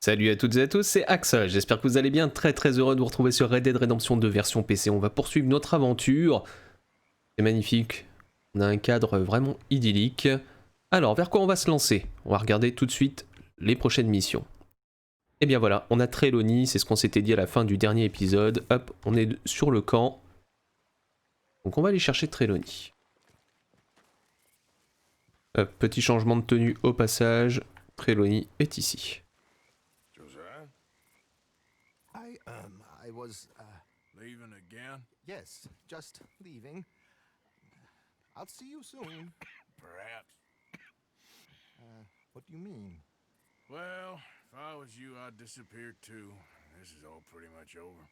Salut à toutes et à tous, c'est Axe, j'espère que vous allez bien, très heureux de vous retrouver sur Red Dead Redemption 2 version PC. On va poursuivre notre aventure, c'est magnifique, on a un cadre vraiment idyllique. Alors, vers quoi on va se lancer? On va regarder tout de suite les prochaines missions. Et bien voilà, on a Trelawney, c'est ce qu'on s'était dit à la fin du dernier épisode. Hop, on est sur le camp. Donc on va aller chercher Trelawney. Hop, petit changement de tenue au passage, Trelawney est ici. I was, Leaving again? yes, just leaving. I'll see you soon. Perhaps. What do you mean? Well, if I was you, I'd disappear too. This is all pretty much over.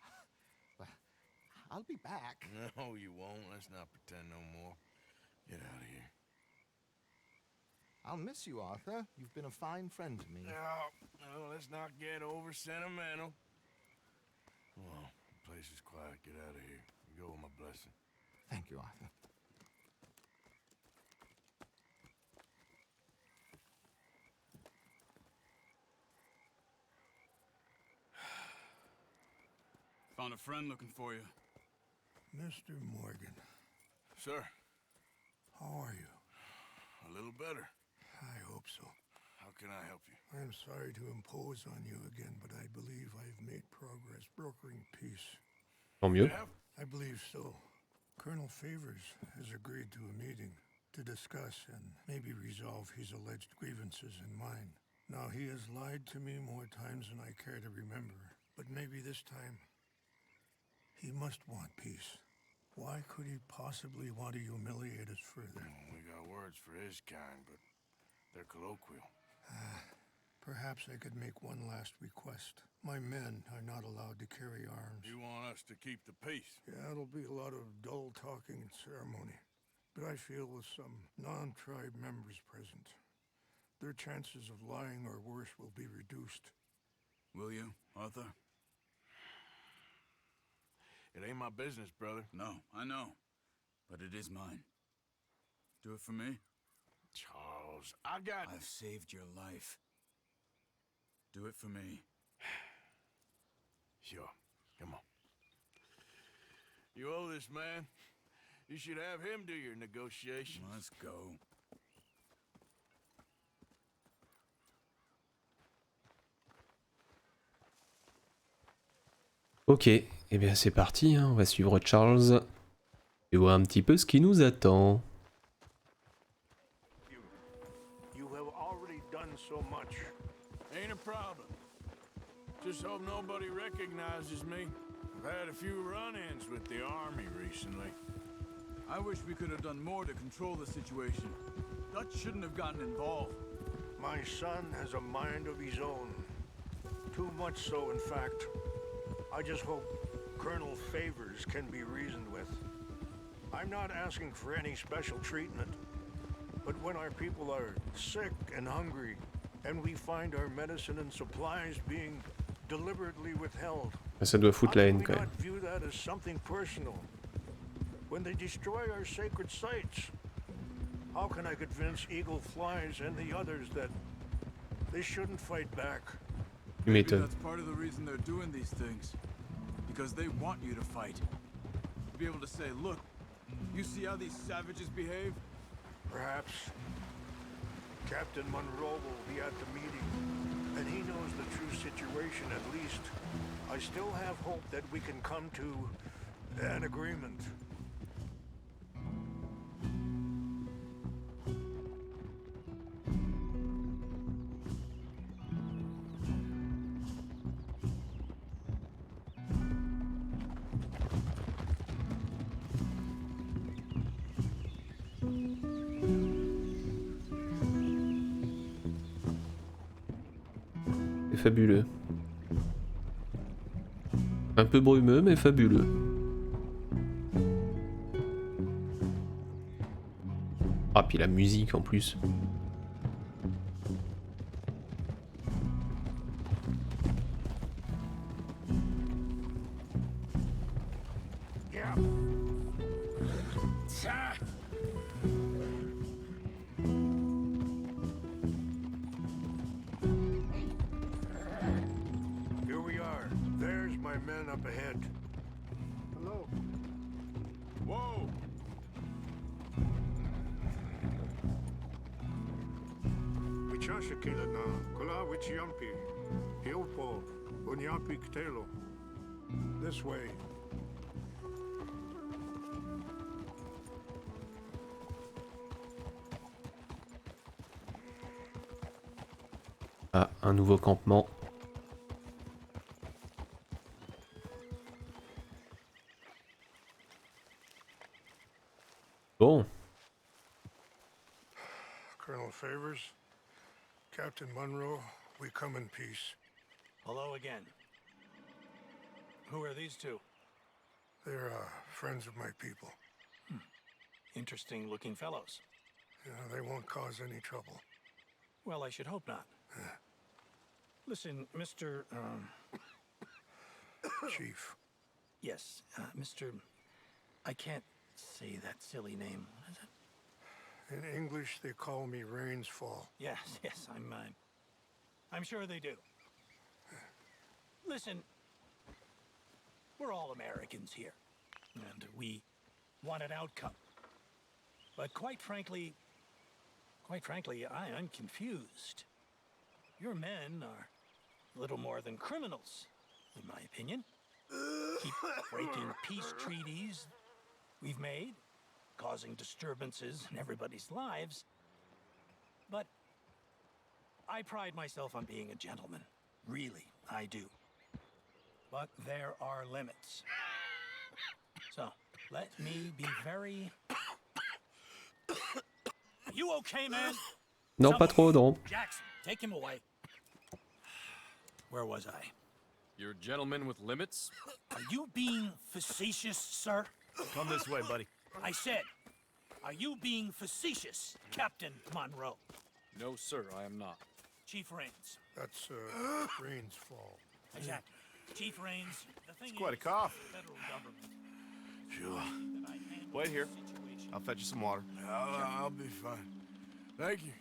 I'll be back. No, you won't. Let's not pretend no more. Get out of here. I'll miss you, Arthur. You've been a fine friend to me. No, let's not get over sentimental. Well, the place is quiet. Get out of here. You go with my blessing. Thank you, Arthur. Found a friend looking for you. Mr. Morgan, Sir, how are you? a little better. I hope so. How can I help you? I'm sorry to impose on you again, but I believe I've made progress brokering peace. Tant mieux. Have? I believe so. Colonel Favors has agreed to a meeting to discuss and maybe resolve his alleged grievances and mine. Now, he has lied to me more times than I care to remember, but maybe this time he must want peace. Why could he possibly want to humiliate us further? We got words for his kind, but they're colloquial. Perhaps I could make one last request. My men are not allowed to carry arms. You want us to keep the peace? Yeah, it'll be a lot of dull talking and ceremony. But I feel with some non-tribe members present, their chances of lying or worse will be reduced. Will you, Arthur? It ain't my business, brother. No, I know. But it is mine. Do it for me? Charles, I got... I've saved your life. Do it for me. Sure. Come on. You owe this man. You should have him do your negotiations. Let's go. Ok, et bien c'est parti, hein. On va suivre Charles et voir un petit peu ce qui nous attend. You have already done so much. Ain't a problem. Just hope nobody recognizes me. I've had a few run-ins with the army recently. I wish we could have done more to control the situation. Dutch shouldn't have gotten involved. My son has a mind of his own. Too much so, in fact. I just hope Colonel Favors can be reasoned with. I'm not asking for any special treatment, but when our people are sick and hungry, and we find our medicine and supplies being deliberately withheld, Ça doit foutre la haine quand how même. can we not view that as something personal? When they destroy our sacred sites, how can I convince Eagle Flies and the others that they shouldn't fight back? Tu Maybe m'étonnes. that's part of the reason they're doing these things. Because they want you to fight. To be able to say, look, you see how these savages behave? Perhaps Captain Monroe will be at the meeting, and he knows the true situation at least. I still have hope that we can come to an agreement. C'est fabuleux. Un peu brumeux, mais fabuleux. Ah, puis la musique en plus. Yeah. Shashakilana, Kulawichiampi, Hiopo, Unyapi Ktelo. This way. Ah, un nouveau campement. Bon. Colonel Favors, Captain Munro, we come in peace. Hello again. Who are these two? They're friends of my people. Interesting looking fellows. They won't cause any trouble. Well, I should hope not. Listen, Mr. Chief. Yes, Mr. I can't say that silly name. What is it? In English, they call me Rains Fall. Yes, I'm sure they do. Listen, we're all Americans here, and we want an outcome. But quite frankly, I'm confused. Your men are little more than criminals, in my opinion. Keep breaking peace treaties we've made, causing disturbances in everybody's lives. But I pride myself on being a gentleman. Really, I do. But there are limits. So, let me be very... Are you okay, man? Non, pas trop, non. Jackson, take him away. Where was I? You're a gentleman with limits? Are you being facetious, sir? Come this way, buddy. I said, are you being facetious, Captain Monroe? No, sir, I am not. Chief Rains. That's Rains Fall. Exactly. Chief Rains, the thing Quite a is, cough. federal government. Sure. That I handle Wait here. the situation. I'll fetch you some water. I'll be fine. Thank you.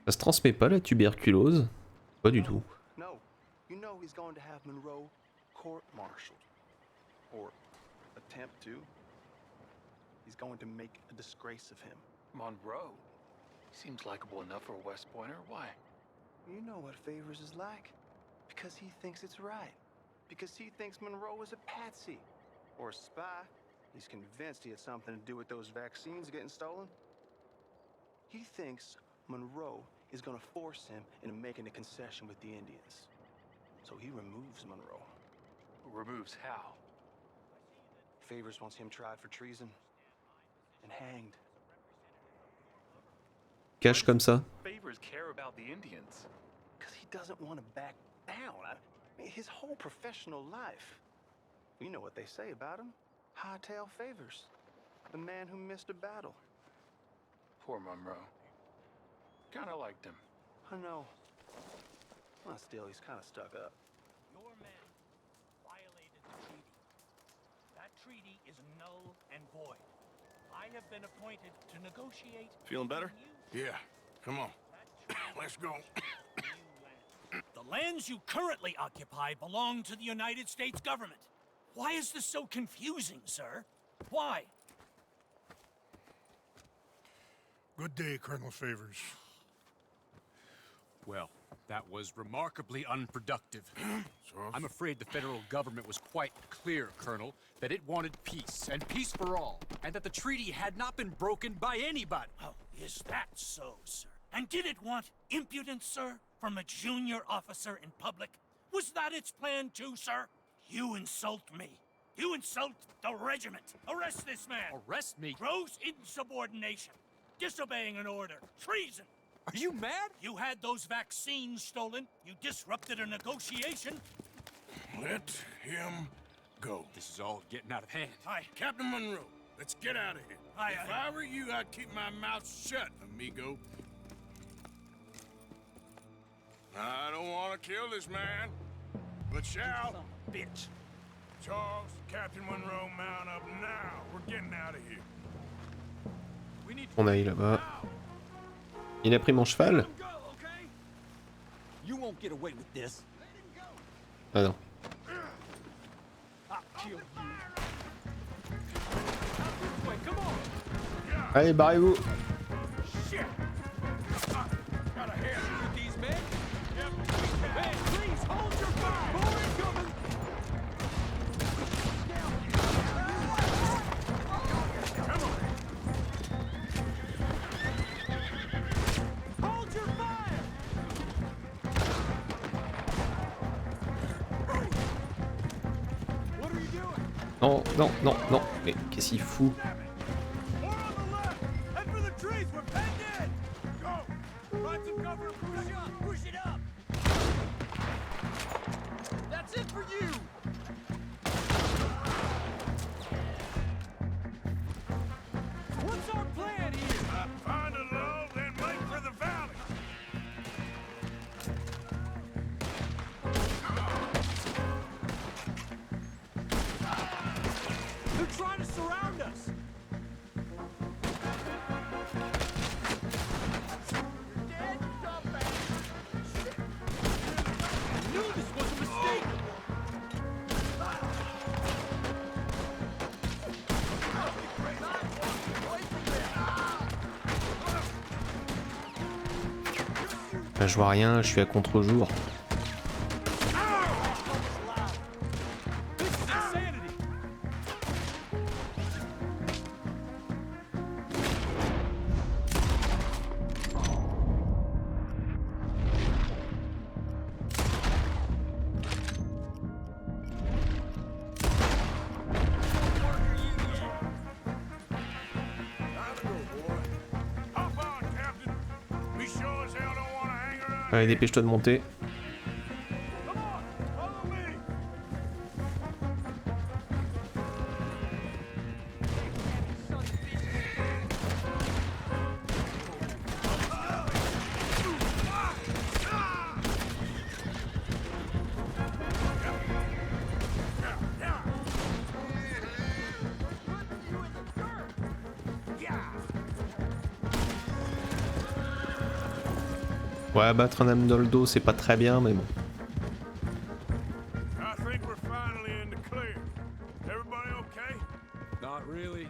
Ça se transmet pas la tuberculose? Pas du tout. No. You know he's going to have Monroe court-martialed. Or attempt to. He's going to make a disgrace of him. Monroe? Seems likable enough for a West Pointer. Why? You know what Favors is like. Because he thinks it's right. Because he thinks Monroe is a patsy. Or a spy. He's convinced he had something to do with those vaccines getting stolen. He thinks Monroe is going to force him into making a concession with the Indians. So he removes Monroe. Removes how? Favors wants him tried for treason and hanged. Cache comme ça. Favors care about the Indians. Because he doesn't want to back down. I mean, his whole professional life. You know what they say about him. Hightail Favors. The man who missed a battle. Poor Monroe. Kinda liked him. I know. Well, still, he's kind of stuck up. Your men violated the treaty. That treaty is null and void. I have been appointed to negotiate... Feeling better? Yeah, come on. Let's go. The lands you currently occupy belong to the United States government. Why is this so confusing, sir? Why? Good day, Colonel Favors. Well, that was remarkably unproductive. I'm afraid the federal government was quite clear, Colonel, that it wanted peace, and peace for all, and that the treaty had not been broken by anybody. Oh, is that so, sir? And did it want impudence, sir, from a junior officer in public? Was that its plan too, sir? You insult me. You insult the regiment. Arrest this man. Arrest me? Gross insubordination. Disobeying an order. Treason. Are you mad? You had those vaccines stolen. You disrupted a negotiation. Let him go. This is all getting out of hand. Captain Monroe, let's get out of here. If Aye. I were you, I'd keep my mouth shut, amigo. I don't want to kill this man, but shall. Bitch. Charles, Captain Monroe, mount up now. We're getting out of here. We need On aille là-bas. Il a pris mon cheval? You won't get away with this. Ah non. Allez, barrez-vous. Shit! Non, non, non, non. Mais qu'est-ce qu'il fout? More on the left! Head for the trees! We're penned in! Go! Find some cover and push up! Push it up! That's it for you! What's our plan here? Find a lull, then make for the valley. They're trying to surround us! Dead dumbass! Shit! I knew this was a mistake! Là, je vois rien, je suis à contre-jour. This is insanity! Hop on, Captain. We sure as hell don't want to hang around. Allez, dépêche-toi de monter. Come on, follow me. Ouais, battre un âme dans le dos, c'est pas très bien, mais bon. I think we're finally in the clear. Everybody okay? Not really.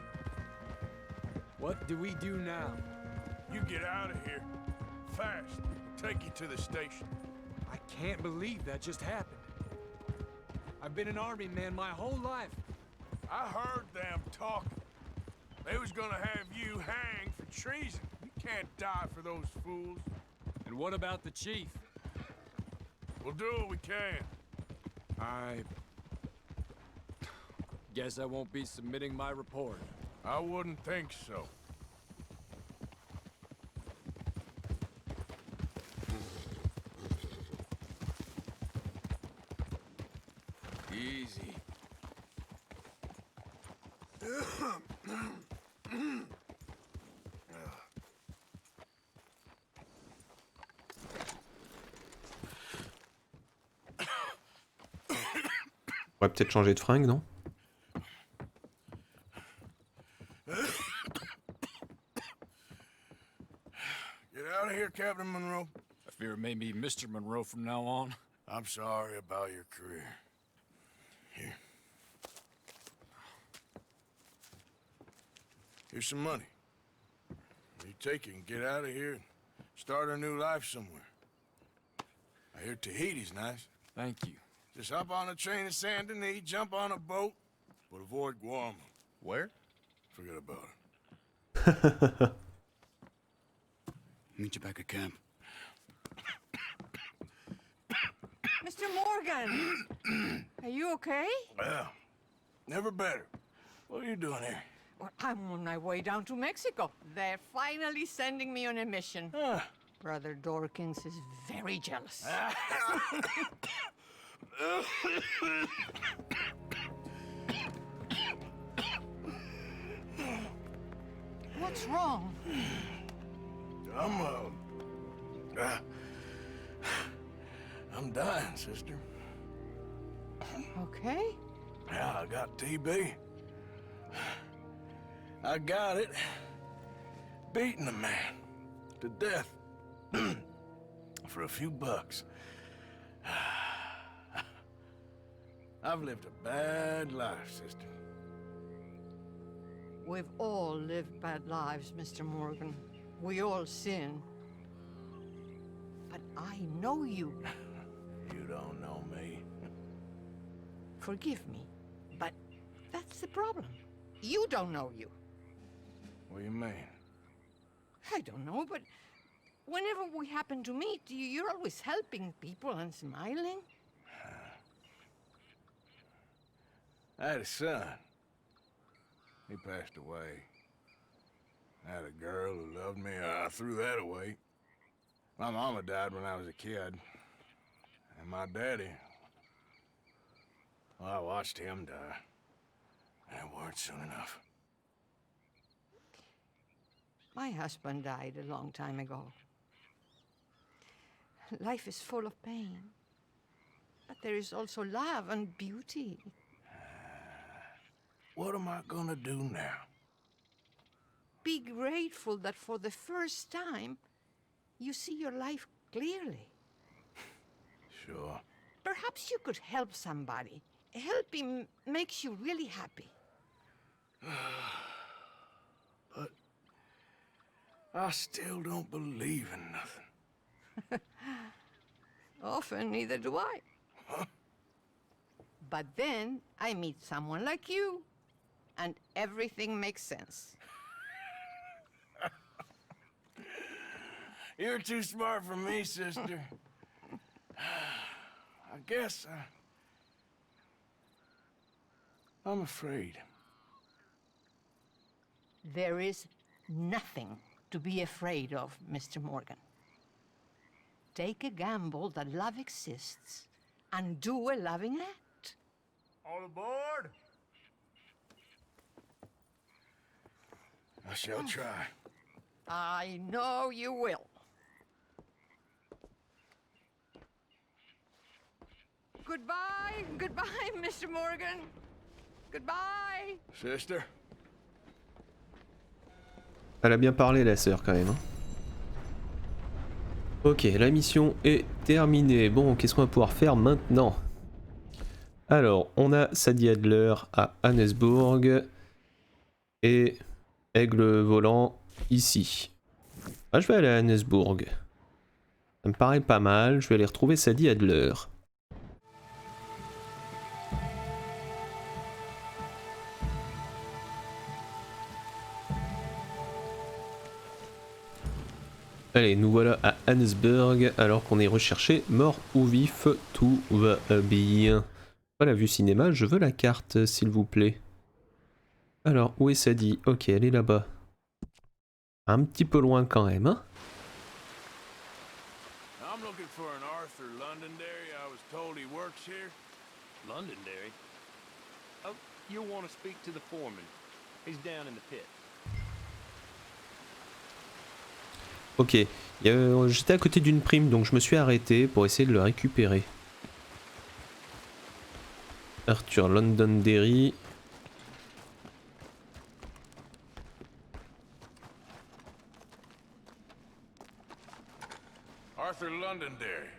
What do we do now? You get out of here. Fast. Take you to the station. I can't believe that just happened. I've been an army man my whole life. I heard them talking. They was gonna have you hanged for treason. You can't die for those fools. And what about the chief? We'll do what we can. I guess I won't be submitting my report. I wouldn't think so. Easy. On va peut-être changer de fringue, non? Get out of here, Captain Monroe. I fear it may be Mr. Monroe from now on. I'm sorry about your career. Here. Here's some money. You take it and get out of here and start a new life somewhere. I hear Tahiti's nice. Thank you. Just hop on a train to Saint Denis, jump on a boat, but avoid Guam. Where? Forget about it. Meet you back at camp. Mr. Morgan! Are you okay? Well, never better. What are you doing here? Well, I'm on my way down to Mexico. They're finally sending me on a mission. Ah. Brother Dorkins is very jealous. What's wrong? I'm dying, sister. Okay? Yeah, I got TB. I got it. Beating a man to death for a few bucks. I've lived a bad life, sister. We've all lived bad lives, Mr. Morgan. We all sin. But I know you. You don't know me. Forgive me, but that's the problem. You don't know you. What do you mean? I don't know, but whenever we happen to meet, you're always helping people and smiling. I had a son. He passed away. I had a girl who loved me. I threw that away. My mama died when I was a kid. And my daddy... Well, I watched him die. And it weren't soon enough. My husband died a long time ago. Life is full of pain. But there is also love and beauty. What am I gonna do now? Be grateful that for the first time, you see your life clearly. Sure. Perhaps you could help somebody. Helping makes you really happy. But I still don't believe in nothing. Often, neither do I. Huh? But then I meet someone like you, and everything makes sense. You're too smart for me, sister. I guess I'm afraid. There is nothing to be afraid of, Mr. Morgan. Take a gamble that love exists and do a loving act. All aboard? I shall try. I know you will. Goodbye, goodbye, Mr. Morgan. Goodbye. Sister? Elle a bien parlé la sœur quand même. Hein. Ok, la mission est terminée. Bon, qu'est-ce qu'on va pouvoir faire maintenant? Alors, on a Sadie Adler à Hannesburg et Aigle Volant ici. Ah, je vais aller à Hannesburg. Ça me paraît pas mal. Je vais aller retrouver Sadie Adler. Allez, nous voilà à Hannesburg, alors qu'on est recherché, mort ou vif, tout va bien. Pas la vue cinéma, je veux la carte, s'il vous plaît. Alors, où est Sadie? Ok, elle est là-bas. Un petit peu loin quand même, hein. I'm looking for an Arthur Londonderry. I was told he works here. Londonderry? Oh, you'll want to speak to the foreman. He's down in the pit. Ok, j'étais à côté d'une prime, donc je me suis arrêté pour essayer de le récupérer. Arthur Londonderry. Arthur Londonderry.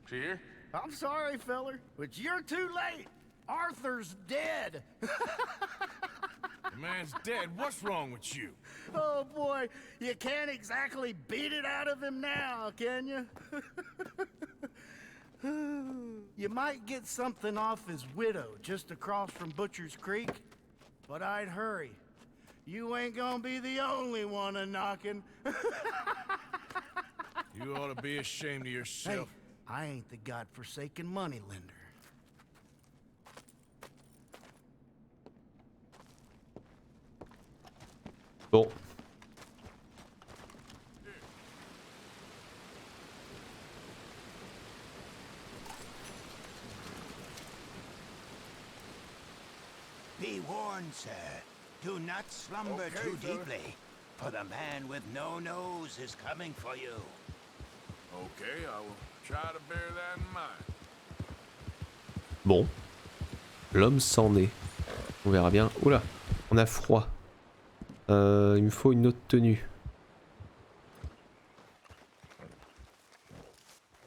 Is he here? I'm sorry, feller, but you're too late. Arthur's dead. The man's dead. What's wrong with you? Oh boy, you can't exactly beat it out of him now, can you? You might get something off his widow just across from Butcher's Creek, but I'd hurry. You ain't gonna be the only one a-knocking. You ought to be ashamed of yourself. Hey, I ain't the godforsaken moneylender. Bon. Be warned, sir. Do not slumber too deeply, for the man with no nose is coming for you. Okay, I will try to bear that in mind. Bon. L'homme s'en est. On verra bien. Oula, on a froid. Il me faut une autre tenue.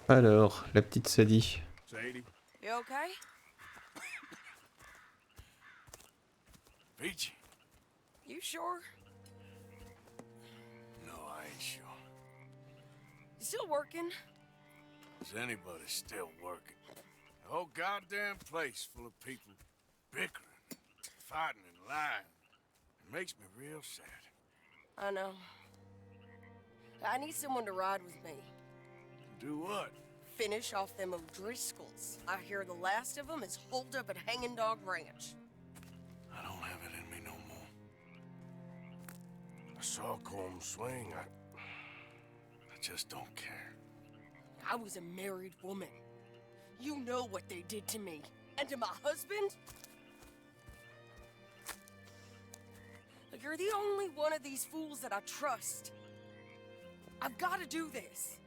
Alors, la petite Sadie. Sadie? You okay? Peachy? You sure? No, I ain't sure. You still working? Is anybody still working? The whole goddamn place full of people bickering, fighting and lying. It makes me real sad. I know. I need someone to ride with me. Do what? finish off them O'Driscolls. I hear the last of them is holed up at Hanging Dog Ranch. I don't have it in me no more. I saw Colm swing. I just don't care. I was a married woman. You know what they did to me. And to my husband? Like, you're the only one of these fools that I trust. I've got to do this.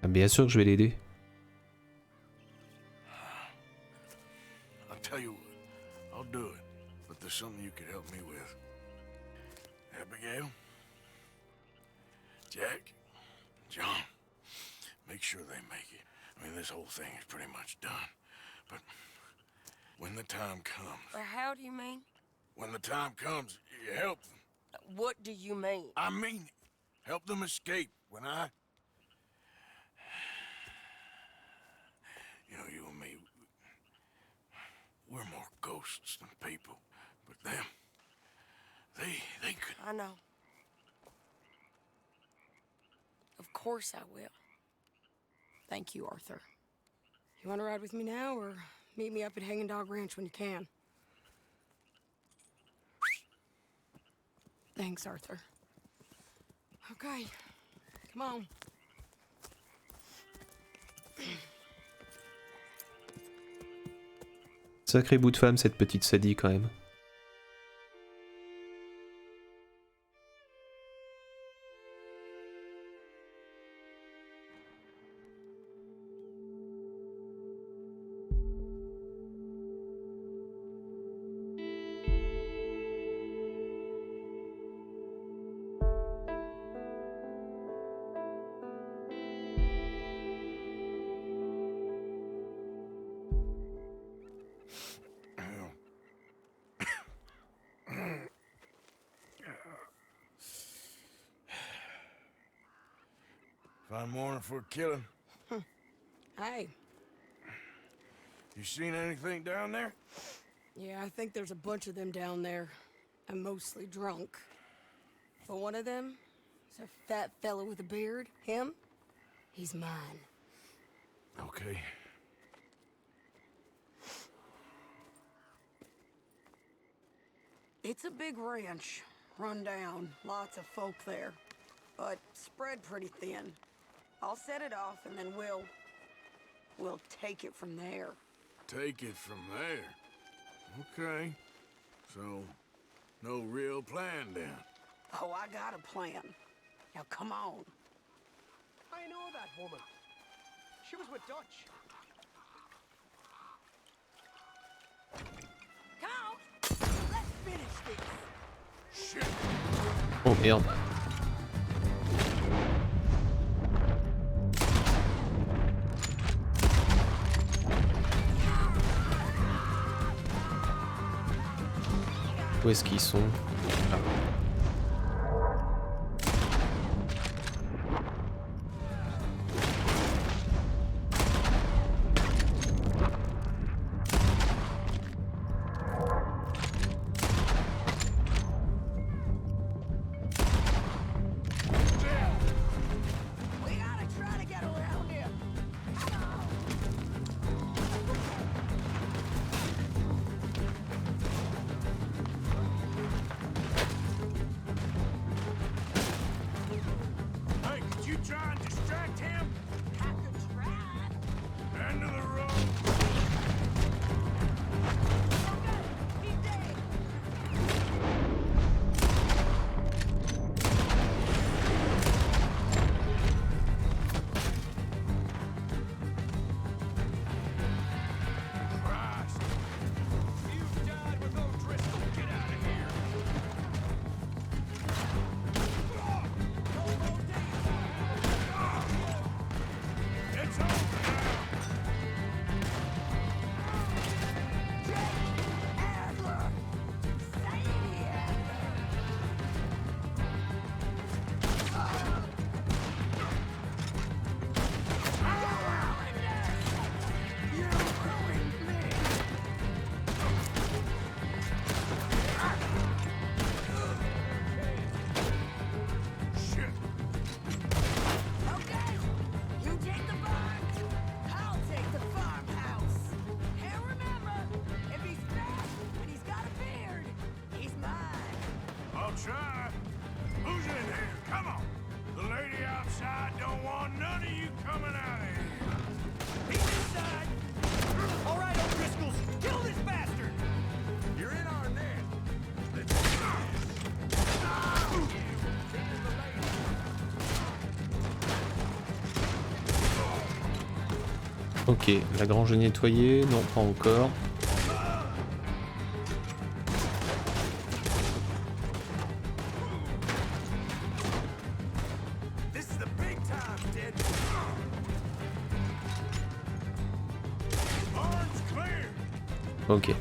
Bien sûr que je vais l'aider. I'll tell you what, I'll do it, but there's something you could help me with. Abigail, Jack, John, make sure they make it. I mean, this whole thing is pretty much done, but when the time comes... How do you mean? When the time comes, you help them. What do you mean? I mean, help them escape. When I... You know, you and me, we're more ghosts than people. But them, they could... I know. Of course I will. Thank you, Arthur. You want to ride with me now, or meet me up at Hanging Dog Ranch when you can? Thanks, Arthur. Okay, come on. Sacré bout de femme, cette petite Sadie, quand même. Fine morning for a killing. Hey. You seen anything down there? Yeah, I think there's a bunch of them down there. I'm mostly drunk. But one of them is a fat fella with a beard. Him? He's mine. Okay. It's a big ranch. Run down. Lots of folk there. But spread pretty thin. I'll set it off and then we'll take it from there. Take it from there? Okay. So, no real plan then? Oh, I got a plan. Now come on. I know that woman. She was with Dutch. Count! Let's finish this. Shit! Oh merde. Où est-ce qu'ils sont? Ah. Come on. The lady outside don't want none of you coming out of here. He's inside! All right, O'Driscolls, kill this bastard! You're in our net. Ok, la grange est nettoyée, non pas encore. Ok.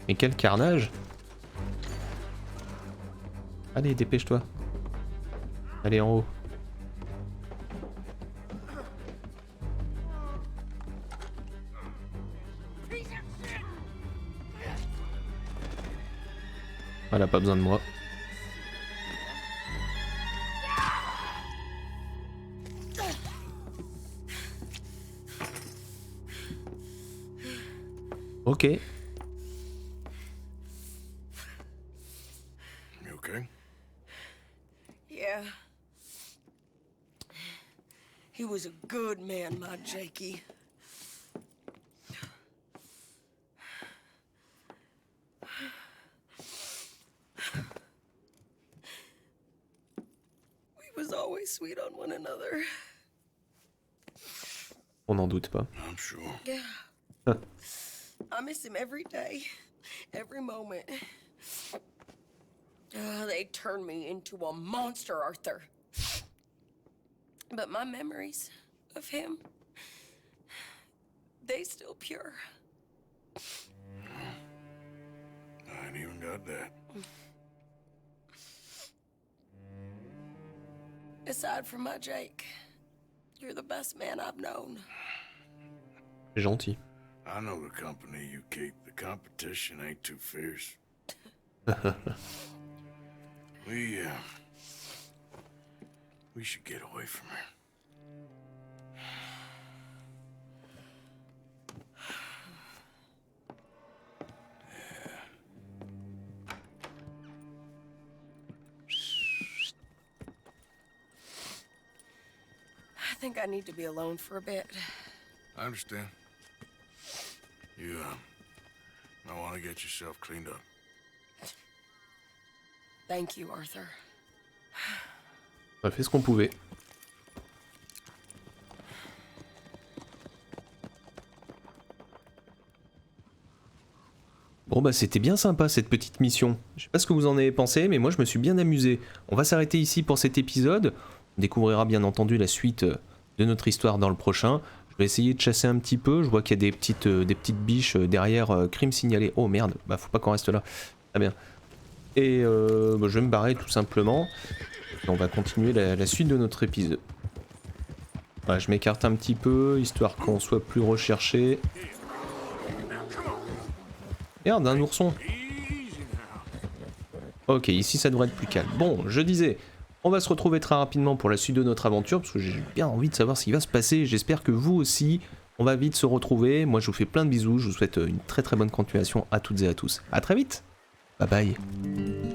Mais quel carnage! Allez, dépêche-toi. Allez, en haut. Voilà, pas besoin de moi. Ok. You okay? Yeah. He was a good man, my Jakey. We was always sweet on one another. On n'en doute pas. I'm sure. Yeah. I miss him every day, every moment. They turned me into a monster, Arthur. But my memories of him, they still pure. I ain't even got that. Aside from my Jake, you're the best man I've known. Gentil. I know the company you keep. The competition ain't too fierce. We should get away from her. I think I need to be alone for a bit. I understand. You, might want to get yourself cleaned up. Thank you, Arthur. On a fait ce qu'on pouvait. Bon bah c'était bien sympa cette petite mission. Je sais pas ce que vous en avez pensé, mais moi je me suis bien amusé. On va s'arrêter ici pour cet épisode. On découvrira bien entendu la suite de notre histoire dans le prochain. Je vais essayer de chasser un petit peu. Je vois qu'il y a des petites biches derrière, crime signalé. Oh merde, bah faut pas qu'on reste là. Très bien. Et bah, je vais me barrer tout simplement. Et on va continuer la suite de notre épisode. Voilà, je m'écarte un petit peu, histoire qu'on soit plus recherché. Merde, un ourson. Ok, ici ça devrait être plus calme. Bon, je disais, on va se retrouver très rapidement pour la suite de notre aventure, parce que j'ai bien envie de savoir ce qui va se passer. J'espère que vous aussi, on va vite se retrouver. Moi je vous fais plein de bisous, je vous souhaite une très très bonne continuation à toutes et à tous. A très vite. Bye bye.